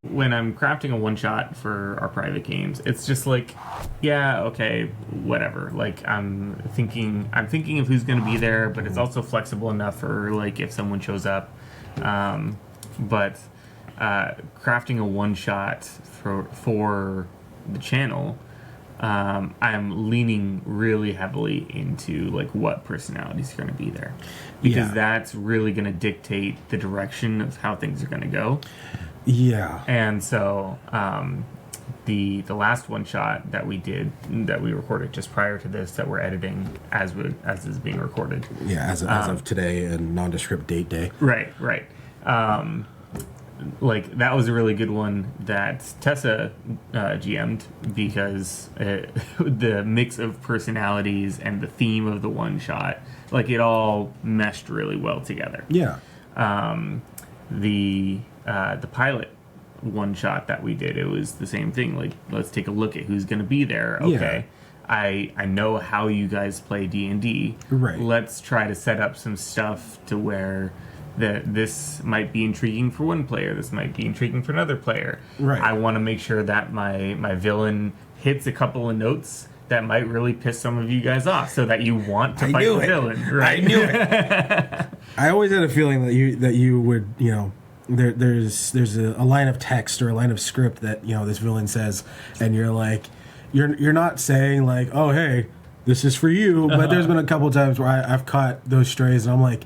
when I'm crafting a one shot for our private games, it's just like, yeah, okay, whatever. Like I'm thinking of who's going to be there, but it's also flexible enough for like if someone shows up. But crafting a one shot for the channel, I'm leaning really heavily into like what personalities are going to be there, because that's really going to dictate the direction of how things are going to go. Yeah. And so the last one shot that we recorded just prior to this, that we're editing as is being recorded. Yeah, as of today and nondescript date day. Right. Like that was a really good one that Tessa GM'd, because the mix of personalities and the theme of the one shot, like it all meshed really well together. Yeah. The pilot one shot that we did, it was the same thing. Like, let's take a look at who's going to be there. Okay, yeah. I know how you guys play D&D. Right. Let's try to set up some stuff to where this might be intriguing for one player. This might be intriguing for another player. Right. I want to make sure that my villain hits a couple of notes that might really piss some of you guys off, so that you want to fight the villain. Right? I knew it. I always had a feeling that you would, you know, there's a line of text or a line of script that, you know, this villain says, and you're like, you're not saying like, oh hey, this is for you, but there's been a couple times where I've caught those strays, and I'm like,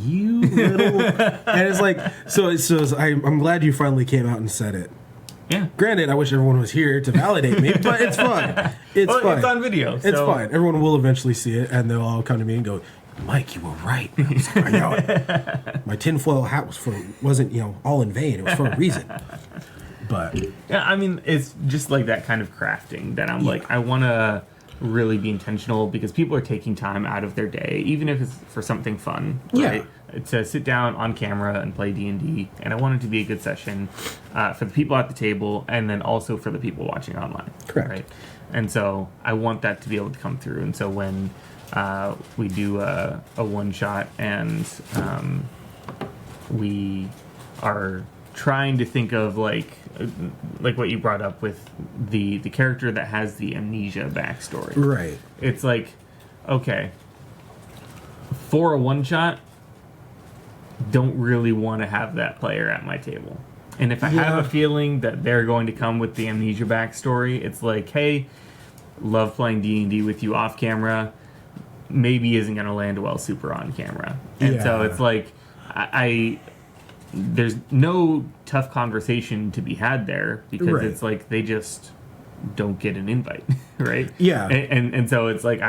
you little, and it's like, so I'm glad you finally came out and said it. Yeah. Granted, I wish everyone was here to validate me, but it's fine. It's fine. It's on video. It's fine. Everyone will eventually see it, and they'll all come to me and go, Mike, you were right. I was like, I know it. My tinfoil hat wasn't, you know, all in vain. It was for a reason. But yeah, I mean, it's just like that kind of crafting that I'm like, I want to really be intentional, because people are taking time out of their day, even if it's for something fun, right? To sit down on camera and play D&D, and I want it to be a good session for the people at the table, and then also for the people watching online. Correct. Right? And so I want that to be able to come through. And so when we do a one shot, and we are trying to think of like what you brought up with the character that has the amnesia backstory. right. It's like, okay, for a one shot, don't really want to have that player at my table. And if I have a feeling that they're going to come with the amnesia backstory, it's like, hey, love playing D&D with you off camera, maybe isn't going to land well super on camera. And so it's like, there's no tough conversation to be had there, because it's like they just don't get an invite, right? Yeah. And so it's like,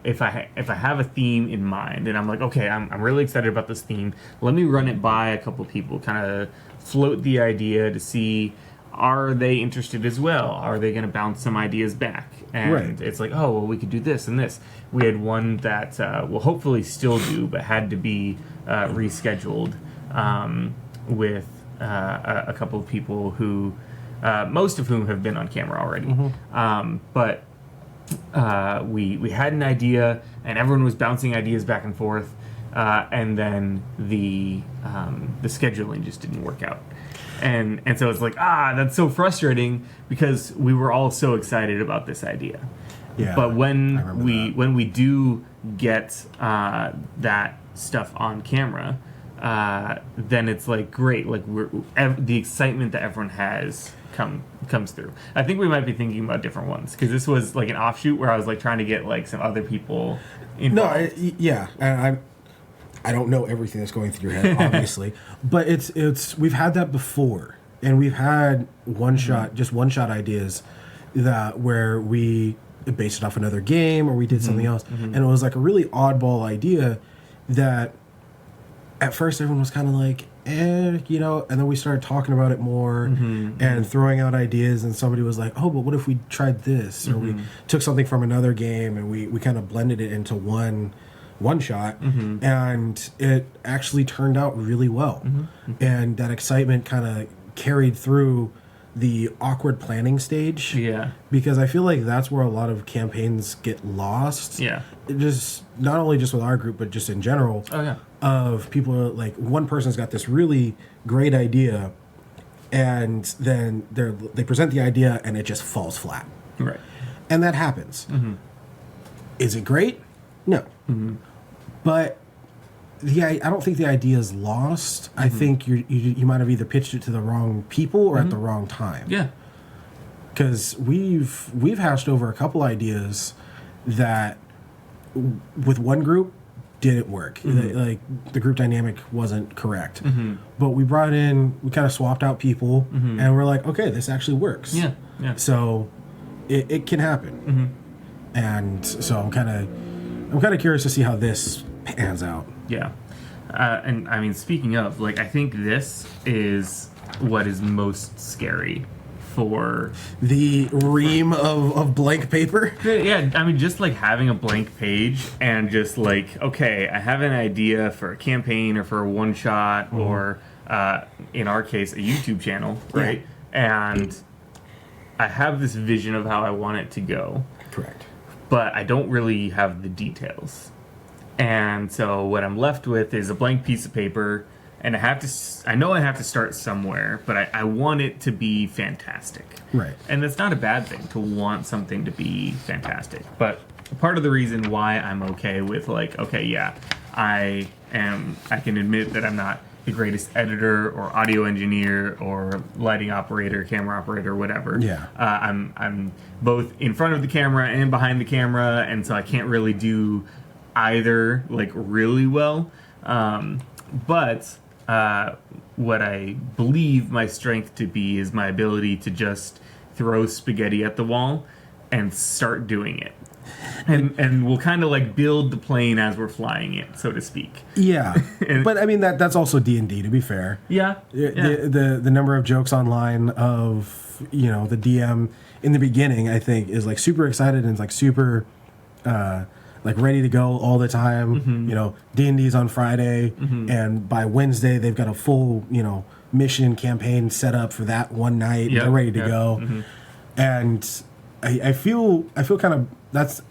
if I have a theme in mind, and I'm like, okay, I'm really excited about this theme, let me run it by a couple people, kind of float the idea to see, are they interested as well? Are they going to bounce some ideas back? And it's like, oh, well, we could do this and this. We had one that we'll hopefully still do, but had to be rescheduled with a couple of people who, most of whom have been on camera already. But we had an idea, and everyone was bouncing ideas back and forth, and then the scheduling just didn't work out. And so it's like, that's so frustrating, because we were all so excited about this idea. Yeah. But when we do get that stuff on camera, then it's like, great, like the excitement that everyone has comes through. I think we might be thinking about different ones, because this was like an offshoot where I was like trying to get like some other people involved. I don't know everything that's going through your head, obviously, but it's we've had that before, and we've had one shot ideas where we based it off another game, or we did something else, and it was like a really oddball idea that at first everyone was kind of like, you know, and then we started talking about it more and throwing out ideas, and somebody was like, oh, but what if we tried this, or we took something from another game and we kind of blended it into one shot, and it actually turned out really well. And that excitement kind of carried through the awkward planning stage. Yeah. Because I feel like that's where a lot of campaigns get lost. Yeah. Just not only just with our group, but just in general. Oh, yeah. Of people, like, one person's got this really great idea, and then they present the idea and it just falls flat. Right. And that happens. Is it great? No. But I don't think the idea is lost. I think you might have either pitched it to the wrong people or at the wrong time. Yeah. Because we've hashed over a couple ideas that with one group didn't work. Like the group dynamic wasn't correct. But we kind of swapped out people, and we're like, okay, this actually works. Yeah. Yeah. So it can happen. And so I'm kind of curious to see how this pans out. Yeah. And I mean, speaking of, like, I think this is what is most scary for the ream of blank paper. Yeah, I mean, just like having a blank page and just like, okay, I have an idea for a campaign or for a one shot or in our case a YouTube channel, right? And I have this vision of how I want it to go. Correct. But I don't really have the details. And so what I'm left with is a blank piece of paper, and I know I have to start somewhere, but I want it to be fantastic. Right. And that's not a bad thing to want something to be fantastic. But part of the reason why I'm okay with, like, okay, yeah, I can admit that I'm not the greatest editor or audio engineer or lighting operator, camera operator, whatever. Yeah. I'm both in front of the camera and behind the camera, and so I can't really do either like really well. But what I believe my strength to be is my ability to just throw spaghetti at the wall and start doing it. And we'll kind of like build the plane as we're flying it, so to speak. Yeah. But I mean that's also D&D, to be fair. Yeah. The number of jokes online of, the DM in the beginning, I think, is like super excited and like super like ready to go all the time. D&D's on Friday, and by Wednesday they've got a full, mission campaign set up for that one night. They're ready to go. And I feel kind of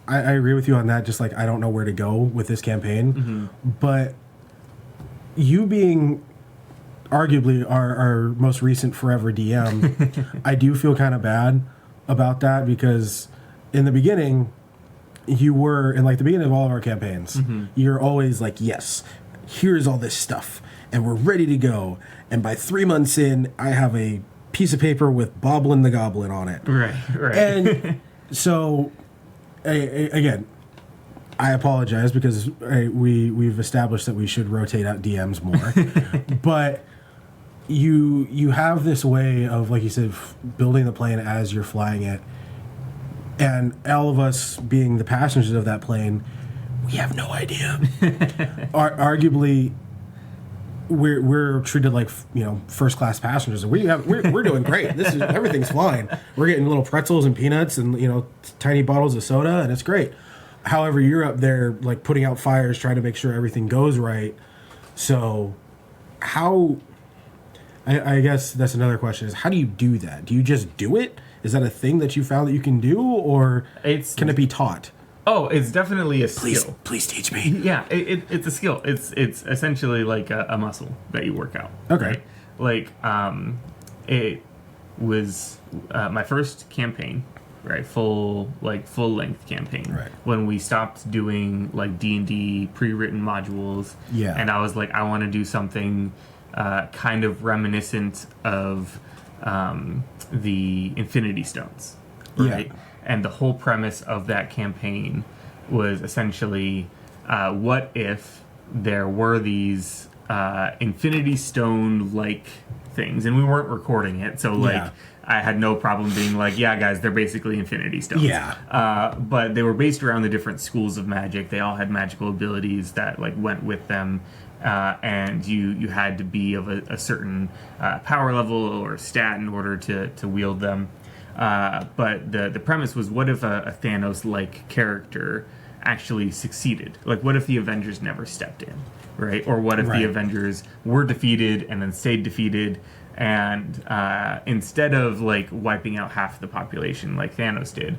I agree with you on that. Just like I don't know where to go with this campaign, but you being arguably our most recent forever DM, I do feel kind of bad about that, because in the beginning you were, in like the beginning of all of our campaigns, you're always like, yes, here's all this stuff and we're ready to go, and by 3 months in I have a piece of paper with Goblin the Goblin on it. Right. And so, again, I apologize, because we've established that we should rotate out DMs more. But you have this way of, like you said, building the plane as you're flying it. And all of us being the passengers of that plane, we have no idea. Arguably, we're treated like first class passengers. We're doing great. Everything's fine. We're getting little pretzels and peanuts and tiny bottles of soda, and it's great. However, you're up there like putting out fires, trying to make sure everything goes right. So, how? I guess that's another question: is how do you do that? Do you just do it? Is that a thing that you found that you can do, or can it be taught? Oh, it's definitely a skill. Please teach me. Yeah, it's a skill. It's essentially like a muscle that you work out. Okay. Right? Like, it was my first campaign, right? Full length campaign. Right. When we stopped doing like D&D pre-written modules. Yeah. And I was like, I want to do something kind of reminiscent of the Infinity Stones. Right. Yeah. And the whole premise of that campaign was essentially, what if there were these Infinity Stone-like things, and we weren't recording it, so like I had no problem being like, yeah, guys, they're basically Infinity Stones. Yeah. But they were based around the different schools of magic. They all had magical abilities that like went with them. And you had to be of a certain power level or stat in order to wield them. But the premise was, what if a Thanos-like character actually succeeded? Like, what if the Avengers never stepped in, right? Or what if the Avengers were defeated and then stayed defeated, and instead of, like, wiping out half the population like Thanos did,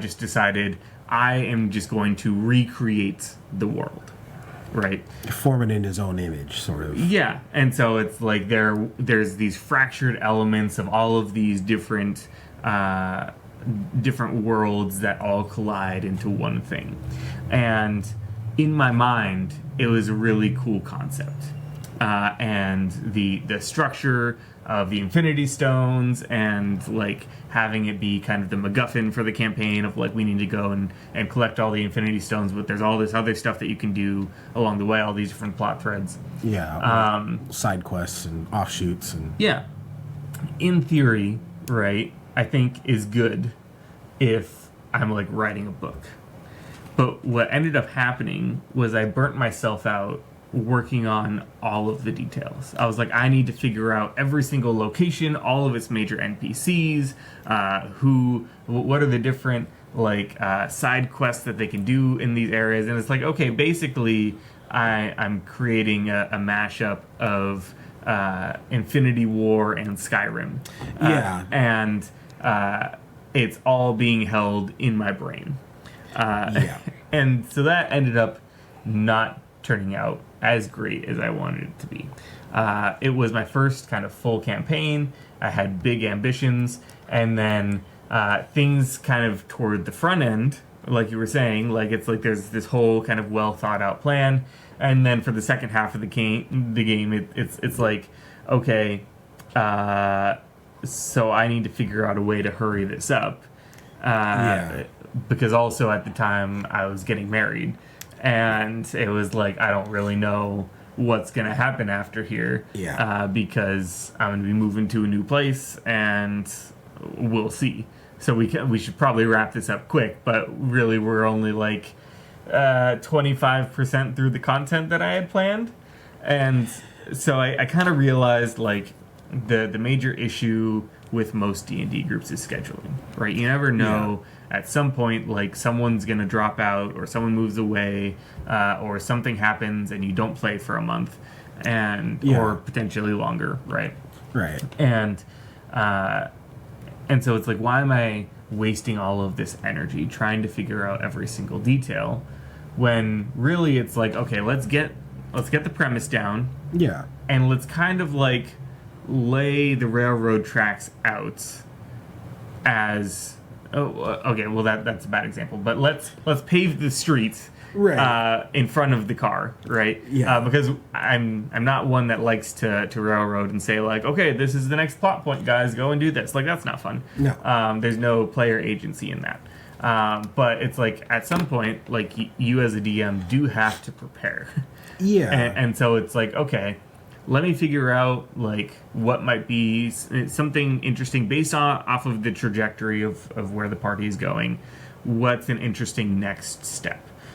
just decided, I am just going to recreate the world. right? Forming in his own image, sort of. Yeah, and so it's like there's these fractured elements of all of these different different worlds that all collide into one thing. And in my mind, it was a really cool concept. And the structure of the Infinity Stones and like having it be kind of the MacGuffin for the campaign of like we need to go and collect all the Infinity Stones, but there's all this other stuff that you can do along the way, all these different plot threads. Yeah. Side quests and offshoots and Yeah. In theory, right, I think is good if I'm like writing a book. But what ended up happening was I burnt myself out working on all of the details. I was like, I need to figure out every single location, all of its major NPCs, what are the different like side quests that they can do in these areas. And it's like, okay, basically I'm creating a mashup of Infinity War and Skyrim. Yeah. And it's all being held in my brain. Yeah. And so that ended up not turning out as great as I wanted it to be. It was my first kind of full campaign. I had big ambitions, and then things kind of toward the front end, like you were saying, like it's like there's this whole kind of well thought out plan, and then for the second half of the game, it's like, okay, so I need to figure out a way to hurry this up. Because also at the time I was getting married, and it was like I don't really know what's gonna happen after here. Because I'm gonna be moving to a new place, and we'll see. So we should probably wrap this up quick, but really we're only like 25% through the content that I had planned, and so I kind of realized like the major issue with most D&D groups is scheduling, right? You never know. At some point, like someone's gonna drop out, or someone moves away, or something happens, and you don't play for a month, or potentially longer, right? Right. And so it's like, why am I wasting all of this energy trying to figure out every single detail, when really it's like, okay, let's get the premise down, and let's kind of like lay the railroad tracks out as. Oh, okay. Well, that's a bad example. But let's pave the streets in front of the car, right? Yeah. Because I'm not one that likes to railroad and say like, okay, this is the next plot point, guys. Go and do this. Like that's not fun. No. There's no player agency in that. But it's like at some point, like you as a DM do have to prepare. Yeah. And so it's like, okay, let me figure out like what might be something interesting based off of the trajectory of where the party is going. What's an interesting next step?